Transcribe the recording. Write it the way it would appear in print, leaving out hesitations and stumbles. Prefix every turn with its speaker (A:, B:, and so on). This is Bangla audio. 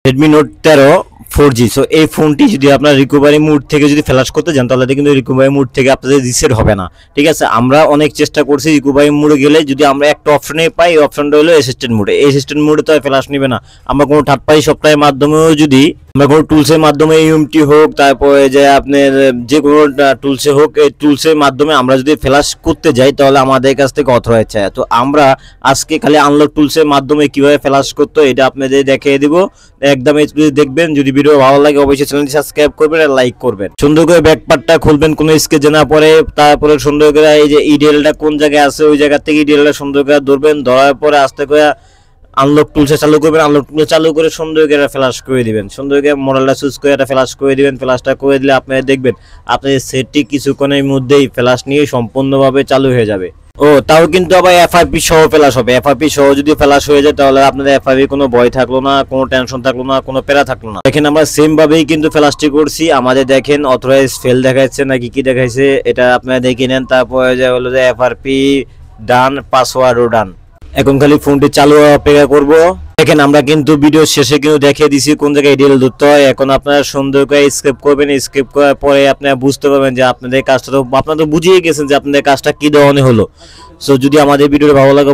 A: Redmi Note 13 4G। সো এই ফোনটি যদি আপনার রিকভারি মুড থেকে যদি ফ্ল্যাশ করতে যান তাহলে কিন্তু রিকভারি মুড থেকে আপনাদের রিসেট হবে না। ঠিক আছে, আমরা অনেক চেষ্টা করছি রিকভারি মুডে গেলে যদি আমরা একটা অপশনে পাই, এই অপশনটা হলো অ্যাসিস্ট্যান্ট মুডে। এই অ্যাসিস্ট্যান্ট মুডে তো ফ্ল্যাশ নেবে না। আমরা কোনো থার্ড পার্টি সফটওয়্যারের মাধ্যমেও যদি আমরা কোনো টুলসের মাধ্যমে ইউএমটি হোক, তারপরে যে আপনার যে কোনো টুলসে হোক, এই টুলসের মাধ্যমে আমরা যদি ফ্ল্যাশ করতে যাই তাহলে আমাদের কাছ থেকে অথরাইজ চায়। তো আমরা আজকে খালি আনলক টুলসের মাধ্যমে কিভাবে ফ্ল্যাশ করতে এটা আপনাদের দেখিয়ে দিব। একদম দেখবেন। যদি ভিডিও ভালো লাগে অবশ্যই চ্যানেলটি সাবস্ক্রাইব করবেন আর লাইক করবেন। সুন্দর করে ব্যাকপার্টটা খুলবেন কোনো স্কেচে না পরে, তারপরে সুন্দর করে এই যে ইডিএলটা কোন জায়গায় আছে ওই জায়গা থেকে ইডিএলটা সুন্দর করে ধরবেন, ধরার পরে আস্তে করে আনলক টুলসে চালু করবেন। আনলক টুলসে চালু করে সুন্দর করে ফ্ল্যাশ করে দিবেন। সুন্দর করে মডেলটা চুজ করে একটা ফ্ল্যাশ করে দিবেন। ফ্ল্যাশটা করে দিলে আপনারা দেখবেন আপনাদের সেটটি কিছুক্ষণের মধ্যেই ফ্ল্যাশ নিয়ে সম্পূর্ণভাবে চালু হয়ে যাবে। ও তাও কিন্তু আবার এফআইপি সহ ফ্ল্যাশ হবে। এফআইপি সহ যদি ফ্ল্যাশ হয়ে যায় তাহলে আপনাদের এফআইপি কোনো ভয় থাকলো না, কোনো টেনশন থাকলো না, কোনো প্যারা থাকলো না। দেখেন আমরা সেম ভাবেই কিন্তু ফ্ল্যাশটি করছি। আমাদের দেখেন অথরাইজ ফেল দেখাচ্ছে নাকি কি দেখাইছে এটা আপনারা দেখে নেন। তারপরে যে হলো যে এফআরপি ডান, পাসওয়ার্ডও ডান। এখন খালি ফোনটি চালু অপেক্ষা করব। দেখেন আমরা কিন্তু ভিডিও শেষে কিন্তু দেখিয়ে দিছি কোন জায়গায় এডিএল ধরতে হয়। এখন আপনারা সুন্দর করে স্কেপ করবেন। স্কেপ করার পরে আপনারা বুঝতে পারবেন যে আপনাদের কাজটা তো আপনারা তো বুঝিয়ে গেছেন যে আপনাদের কাজটা কি ধরনের হলো। সো যদি আমাদের ভিডিওটা ভালো লাগে